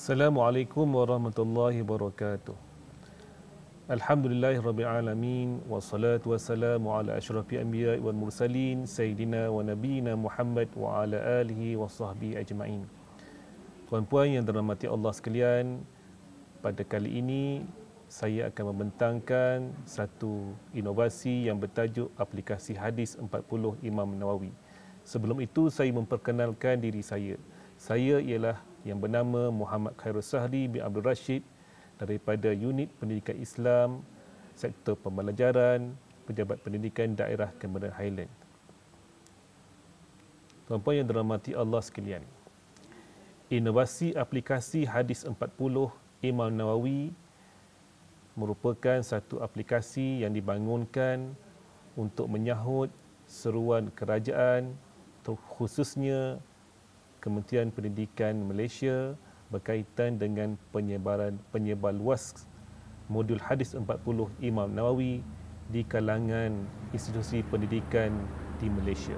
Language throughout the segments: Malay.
Assalamualaikum warahmatullahi wabarakatuh. Alhamdulillahirabbil alamin wassalatu wassalamu ala asyrafil anbiya'i wal mursalin sayyidina wa nabiyina Muhammad wa ala alihi wa sahbihi ajma'in. Puan-puan yang dirahmati Allah sekalian, pada kali ini saya akan membentangkan satu inovasi yang bertajuk aplikasi hadis 40 Imam Nawawi. Sebelum itu saya memperkenalkan diri saya. Saya ialah yang bernama Muhammad Khairul Sahri bin Abdul Rashid daripada Unit Pendidikan Islam, Sektor Pembelajaran, Pejabat Pendidikan Daerah Cameron Highland. Tuan-tuan yang dirahmati Allah sekalian, inovasi aplikasi hadis 40 Imam Nawawi merupakan satu aplikasi yang dibangunkan untuk menyahut seruan kerajaan, khususnya Kementerian Pendidikan Malaysia berkaitan dengan penyebar luas modul hadis 40 Imam Nawawi di kalangan institusi pendidikan di Malaysia.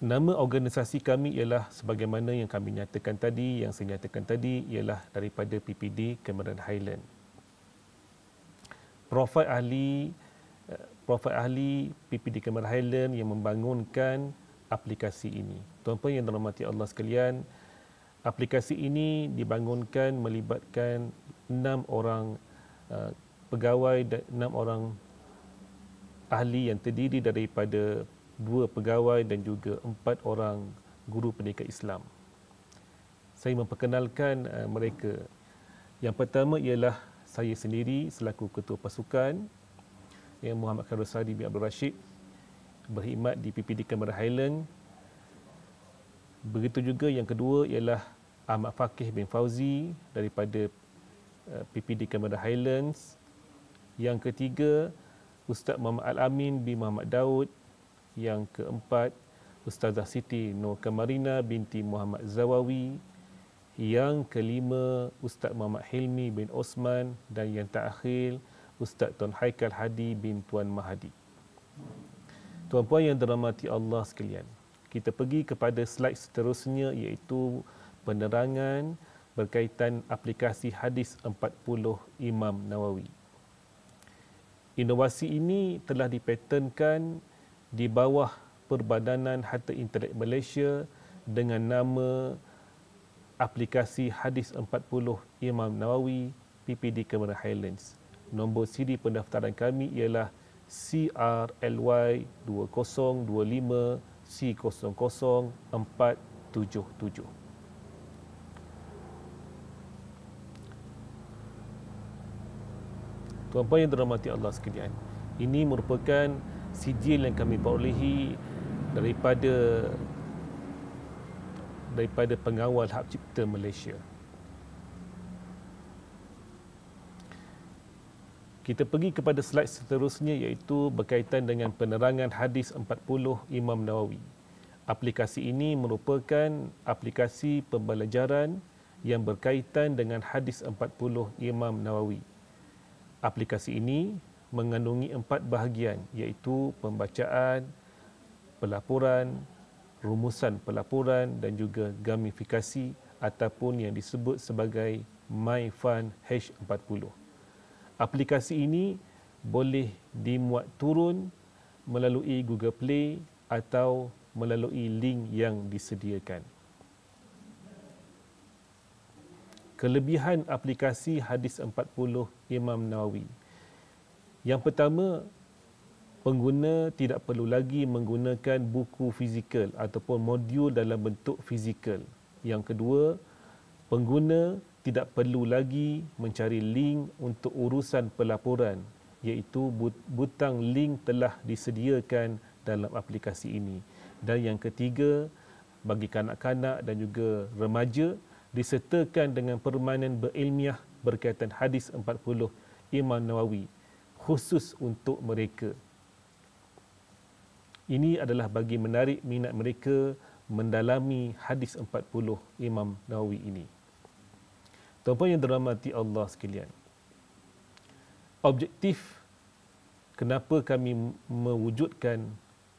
Nama organisasi kami ialah sebagaimana yang kami nyatakan tadi, yang saya nyatakan tadi ialah daripada PPD Cameron Highland. Profil ahli PPD Cameron Highland yang membangunkan aplikasi ini. Tuan-tuan yang dirahmati Allah sekalian, aplikasi ini dibangunkan melibatkan 6 orang pegawai dan 6 orang ahli yang terdiri daripada 2 pegawai dan juga 4 orang guru pendidikan Islam. Saya memperkenalkan mereka. Yang pertama ialah saya sendiri selaku ketua pasukan, yang Muhammad Khairul Sahri bin Abdul Rashid, berkhidmat di PPD Cameron Highland. Begitu juga yang kedua ialah Ahmad Fakih bin Fauzi daripada PPD Cameron Highlands. Yang ketiga, Ustaz Muhammad Al-Amin bin Muhammad Daud. Yang keempat, Ustazah Siti Nur Kamarina binti Muhammad Zawawi. Yang kelima, Ustaz Muhammad Hilmi bin Osman. Dan yang terakhir, Ustaz Tuan Haikal Hadi bin Tuan Mahadi. Tuan-puan yang dirahmati Allah sekalian, kita pergi kepada slide seterusnya, iaitu penerangan berkaitan aplikasi hadis 40 Imam Nawawi. Inovasi ini telah dipatenkan di bawah Perbadanan Harta Intelek Malaysia dengan nama aplikasi hadis 40 Imam Nawawi PPD Cameron Highlands. Nombor siri pendaftaran kami ialah CRLY 2025 C00477. Tuan-puan yang dirahmati Allah sekalian, ini merupakan sijil yang kami perolehi daripada Pengawal Hak Cipta Malaysia. Kita pergi kepada slide seterusnya, iaitu berkaitan dengan penerangan hadis 40 Imam Nawawi. Aplikasi ini merupakan aplikasi pembelajaran yang berkaitan dengan hadis 40 Imam Nawawi. Aplikasi ini mengandungi 4 bahagian, iaitu pembacaan, pelaporan, rumusan pelaporan dan juga gamifikasi ataupun yang disebut sebagai MyFun H40. Aplikasi ini boleh dimuat turun melalui Google Play atau melalui link yang disediakan. Kelebihan aplikasi hadis 40 Imam Nawawi. Yang pertama, pengguna tidak perlu lagi menggunakan buku fizikal ataupun modul dalam bentuk fizikal. Yang kedua, pengguna tidak perlu lagi mencari link untuk urusan pelaporan, iaitu butang link telah disediakan dalam aplikasi ini. Dan yang ketiga, bagi kanak-kanak dan juga remaja, disertakan dengan permainan berilmiah berkaitan hadis 40 Imam Nawawi, khusus untuk mereka. Ini adalah bagi menarik minat mereka mendalami hadis 40 Imam Nawawi ini. Tuan-tuan yang dirahmati Allah sekalian, objektif kenapa kami mewujudkan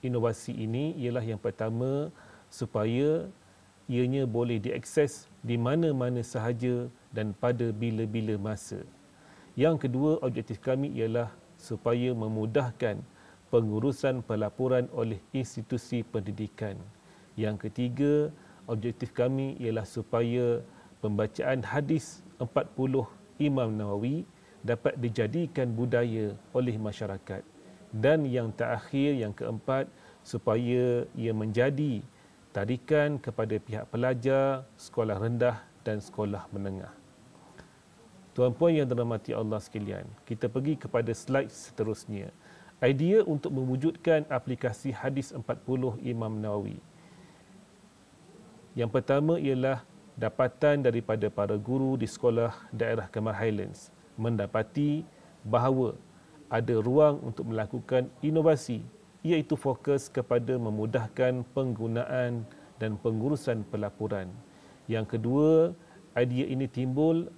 inovasi ini ialah yang pertama, supaya ianya boleh diakses di mana-mana sahaja dan pada bila-bila masa. Yang kedua, objektif kami ialah supaya memudahkan pengurusan pelaporan oleh institusi pendidikan. Yang ketiga, objektif kami ialah supaya pembacaan hadis 40 Imam Nawawi dapat dijadikan budaya oleh masyarakat. Dan yang terakhir, yang keempat, supaya ia menjadi tarikan kepada pihak pelajar, sekolah rendah dan sekolah menengah. Tuan-puan yang dirahmati Allah sekalian, kita pergi kepada slide seterusnya. Idea untuk mewujudkan aplikasi hadis 40 Imam Nawawi. Yang pertama ialah dapatan daripada para guru di sekolah daerah Kemar Highlands mendapati bahawa ada ruang untuk melakukan inovasi, iaitu fokus kepada memudahkan penggunaan dan pengurusan pelaporan. Yang kedua, idea ini timbul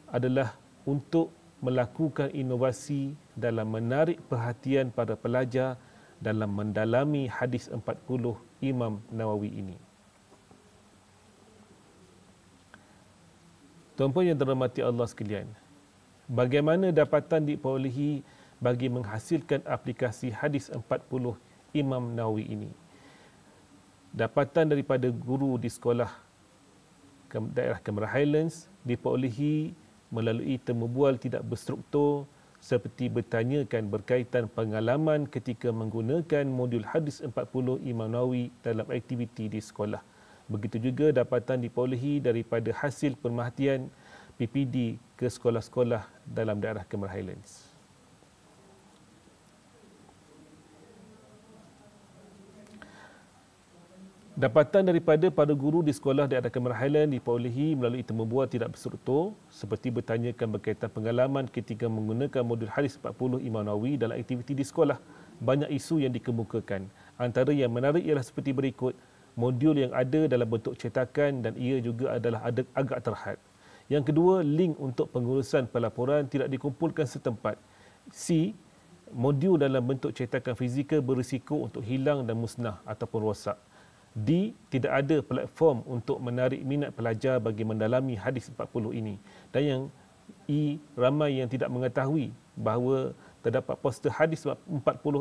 adalah untuk melakukan inovasi dalam menarik perhatian para pelajar dalam mendalami hadis 40 Imam Nawawi ini. Tuan-puan yang dirahmati Allah sekalian, bagaimana dapatan diperolehi bagi menghasilkan aplikasi hadis 40 Imam Nawawi ini? Dapatan daripada guru di sekolah daerah Kemar Highlands diperolehi melalui temu bual tidak berstruktur seperti bertanyakan berkaitan pengalaman ketika menggunakan modul hadis 40 Imam Nawawi dalam aktiviti di sekolah. Begitu juga dapatan diperolehi daripada hasil pemerhatian PPD ke sekolah-sekolah dalam daerah Kemar Highlands. Dapatan daripada para guru di sekolah daerah Kemar Highlands diperolehi melalui temu bual tidak berstruktur seperti bertanyakan berkaitan pengalaman ketika menggunakan modul hadis 40 Imam Nawawi dalam aktiviti di sekolah. Banyak isu yang dikemukakan. Antara yang menarik ialah seperti berikut. Modul yang ada dalam bentuk cetakan dan ia juga adalah agak terhad. Yang kedua, link untuk pengurusan pelaporan tidak dikumpulkan setempat. C. Modul dalam bentuk cetakan fizikal berisiko untuk hilang dan musnah ataupun rosak. D. Tidak ada platform untuk menarik minat pelajar bagi mendalami hadis 40 ini. Dan yang E. Ramai yang tidak mengetahui bahawa terdapat poster hadis 40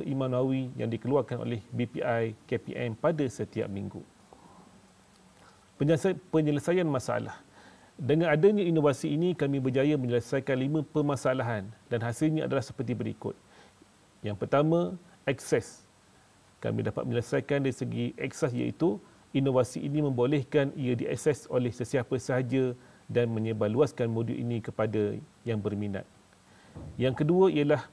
Imam Nawawi yang dikeluarkan oleh BPI KPM pada setiap minggu. Penyelesaian masalah. Dengan adanya inovasi ini, kami berjaya menyelesaikan 5 permasalahan dan hasilnya adalah seperti berikut. Yang pertama, akses. Kami dapat menyelesaikan dari segi akses, iaitu inovasi ini membolehkan ia diakses oleh sesiapa sahaja dan menyebarluaskan modul ini kepada yang berminat. Yang kedua ialah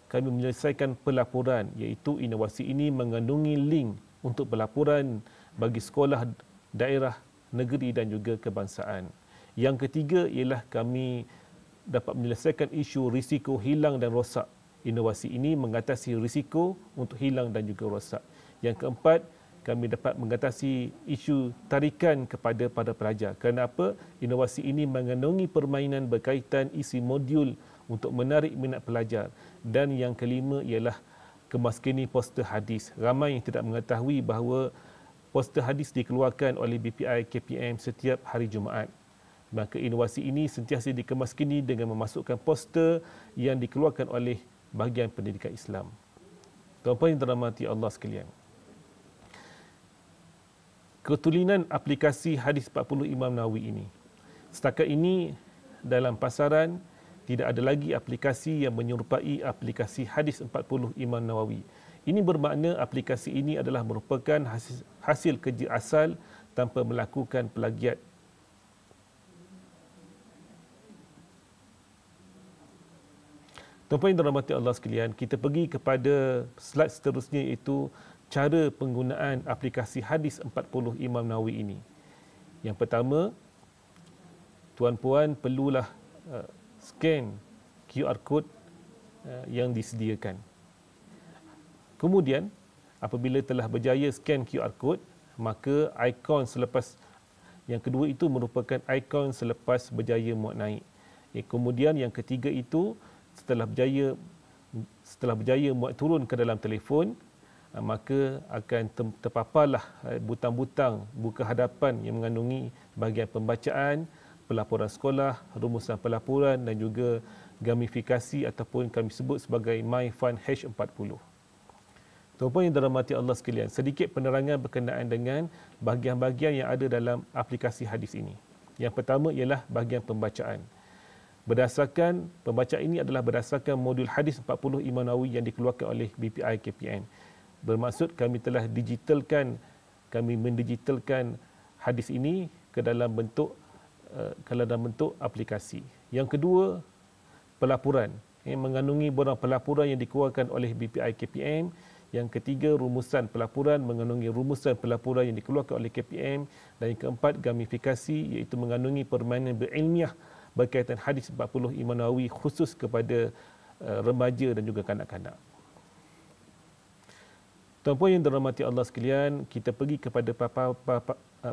kami menyelesaikan pelaporan, iaitu inovasi ini mengandungi link untuk pelaporan bagi sekolah daerah, negeri dan juga kebangsaan. Yang ketiga ialah kami dapat menyelesaikan isu risiko hilang dan rosak. Inovasi ini mengatasi risiko untuk hilang dan juga rosak. Yang keempat, kami dapat mengatasi isu tarikan kepada para pelajar. Kerana apa? Inovasi ini mengandungi permainan berkaitan isi modul untuk menarik minat pelajar. Dan yang kelima ialah kemaskini poster hadis. Ramai yang tidak mengetahui bahawa poster hadis dikeluarkan oleh BPI KPM setiap hari Jumaat. Maka inovasi ini sentiasa dikemaskini dengan memasukkan poster yang dikeluarkan oleh bahagian pendidikan Islam. Tuan-puan yang dirahmati Allah sekalian, ketulinan aplikasi hadis 40 Imam Nawawi ini. Setakat ini dalam pasaran tidak ada lagi aplikasi yang menyerupai aplikasi hadis 40 Imam Nawawi. Ini bermakna aplikasi ini adalah merupakan hasil kerja asal tanpa melakukan plagiat. Tuan-puan yang dirahmati Allah sekalian, kita pergi kepada slide seterusnya, iaitu cara penggunaan aplikasi hadis 40 Imam Nawawi ini. Yang pertama, tuan-puan perlulah scan QR code yang disediakan. Kemudian, apabila telah berjaya scan QR code, maka ikon selepas yang kedua itu merupakan ikon selepas berjaya muat naik. Kemudian yang ketiga itu setelah berjaya muat turun ke dalam telefon, maka akan terpaparlah butang-butang buku hadapan yang mengandungi bahagian pembacaan, pelaporan sekolah, rumusan pelaporan dan juga gamifikasi ataupun kami sebut sebagai MyFun H40. Tuan-puan yang dirahmati Allah sekalian, sedikit penerangan berkenaan dengan bahagian-bahagian yang ada dalam aplikasi hadis ini. Yang pertama ialah bahagian pembacaan. Berdasarkan pembacaan ini adalah berdasarkan modul hadis 40 Imam Nawawi yang dikeluarkan oleh BPI KPM. Bermaksud kami telah mendigitalkan hadis ini ke dalam bentuk aplikasi. Yang kedua, pelaporan yang mengandungi borang pelaporan yang dikeluarkan oleh BPI KPM. Yang ketiga, rumusan pelaporan mengandungi rumusan pelaporan yang dikeluarkan oleh KPM. Dan yang keempat, gamifikasi iaitu mengandungi permainan berilmiah berkaitan hadis 40 Imam Nawawi khusus kepada remaja dan juga kanak-kanak. Tuan-puan yang dirahmati Allah sekalian, kita pergi kepada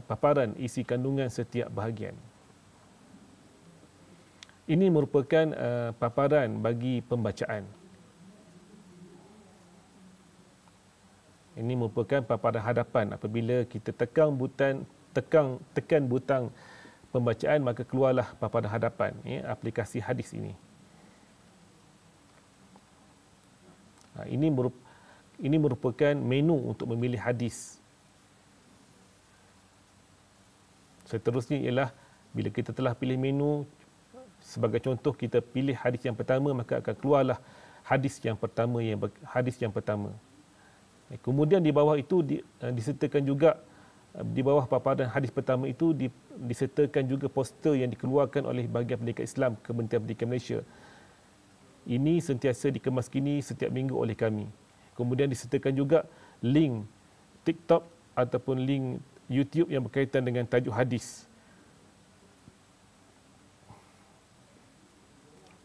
paparan isi kandungan setiap bahagian. Ini merupakan paparan bagi pembacaan. Ini merupakan paparan hadapan. Apabila kita tekan butang pembacaan, maka keluarlah paparan hadapan aplikasi hadis ini. Ini merupakan menu untuk memilih hadis. Seterusnya ialah bila kita telah pilih menu, sebagai contoh kita pilih hadis yang pertama, maka akan keluarlah hadis yang pertama. Kemudian di bawah itu disertakan juga, di bawah paparan hadis pertama itu disertakan juga poster yang dikeluarkan oleh Bahagian Pendidikan Islam Kementerian Pendidikan Malaysia. Ini sentiasa dikemaskini setiap minggu oleh kami. Kemudian disertakan juga link TikTok ataupun link YouTube yang berkaitan dengan tajuk hadis.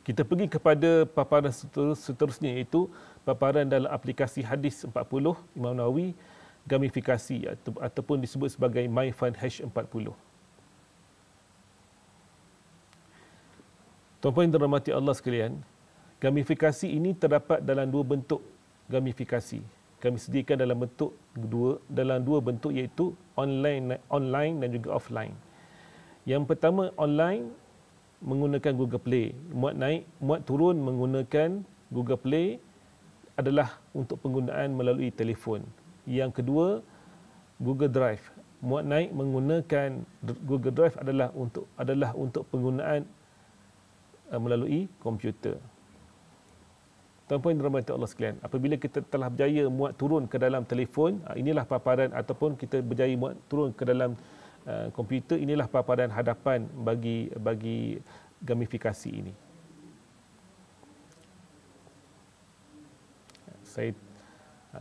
Kita pergi kepada paparan seterusnya, iaitu paparan dalam aplikasi hadis 40 Imam Nawawi, gamifikasi ataupun disebut sebagai MyFun H40. Tuan-puan yang dirahmati Allah sekalian, gamifikasi ini terdapat dalam dua bentuk gamifikasi. Kami sediakan dalam dua bentuk, iaitu online dan juga offline. Yang pertama, online menggunakan Google Play. Muat turun menggunakan Google Play adalah untuk penggunaan melalui telefon. Yang kedua, Google Drive. Muat naik menggunakan Google Drive adalah untuk penggunaan melalui komputer. Tuan-puan yang dirahmati Allah sekalian, apabila kita telah berjaya muat turun ke dalam telefon, inilah paparan, ataupun kita berjaya muat turun ke dalam komputer, inilah paparan hadapan bagi gamifikasi ini.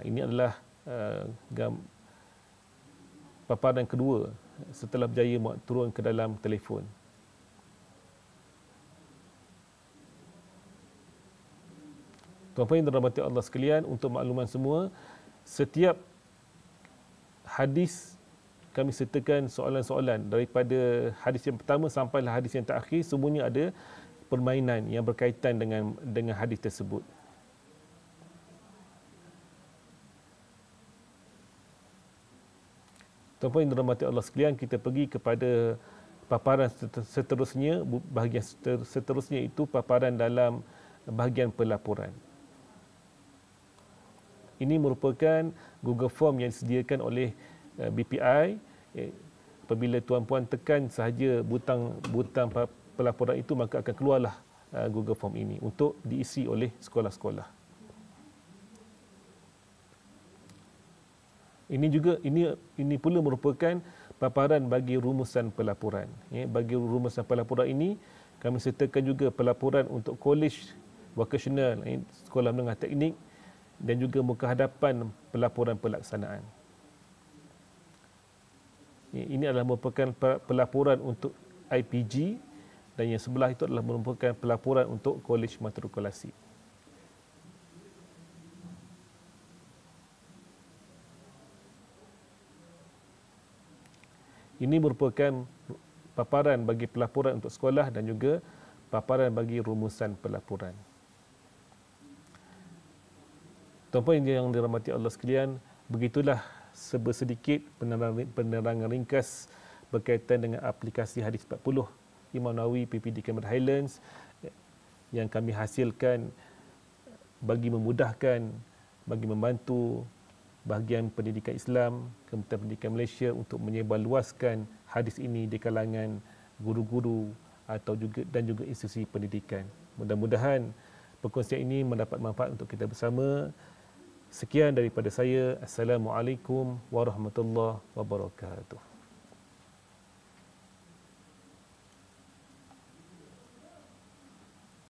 Ini adalah paparan kedua setelah berjaya muat turun ke dalam telefon. Tuan-puan yang dirahmati Allah sekalian, untuk makluman semua, setiap hadis kami sertakan soalan-soalan daripada hadis yang pertama sampailah hadis yang terakhir, semuanya ada permainan yang berkaitan dengan hadis tersebut. Tuan-puan yang dirahmati Allah sekalian, kita pergi kepada paparan seterusnya. Bahagian seterusnya itu paparan dalam bahagian pelaporan. Ini merupakan Google Form yang disediakan oleh BPI. Apabila tuan-puan tekan sahaja butang pelaporan itu, maka akan keluarlah Google Form ini untuk diisi oleh sekolah-sekolah. Ini pula merupakan paparan bagi rumusan pelaporan. Bagi rumusan pelaporan ini, kami sertakan juga pelaporan untuk kolej vokasional, sekolah menengah teknik, dan juga muka hadapan pelaporan pelaksanaan. Ini adalah merupakan pelaporan untuk IPG, dan yang sebelah itu adalah merupakan pelaporan untuk kolej matrikulasi. Ini merupakan paparan bagi pelaporan untuk sekolah dan juga paparan bagi rumusan pelaporan. Tuan-tuan yang dirahmati Allah sekalian, begitulah sedikit penerangan ringkas berkaitan dengan aplikasi hadis 40 Imam Nawawi PPD Cameron Highlands yang kami hasilkan bagi memudahkan, bagi membantu bahagian pendidikan Islam, Kementerian Pendidikan Malaysia untuk menyebarluaskan hadis ini di kalangan guru-guru atau juga institusi pendidikan. Mudah-mudahan perkongsian ini mendapat manfaat untuk kita bersama. Sekian daripada saya. Assalamualaikum warahmatullahi wabarakatuh.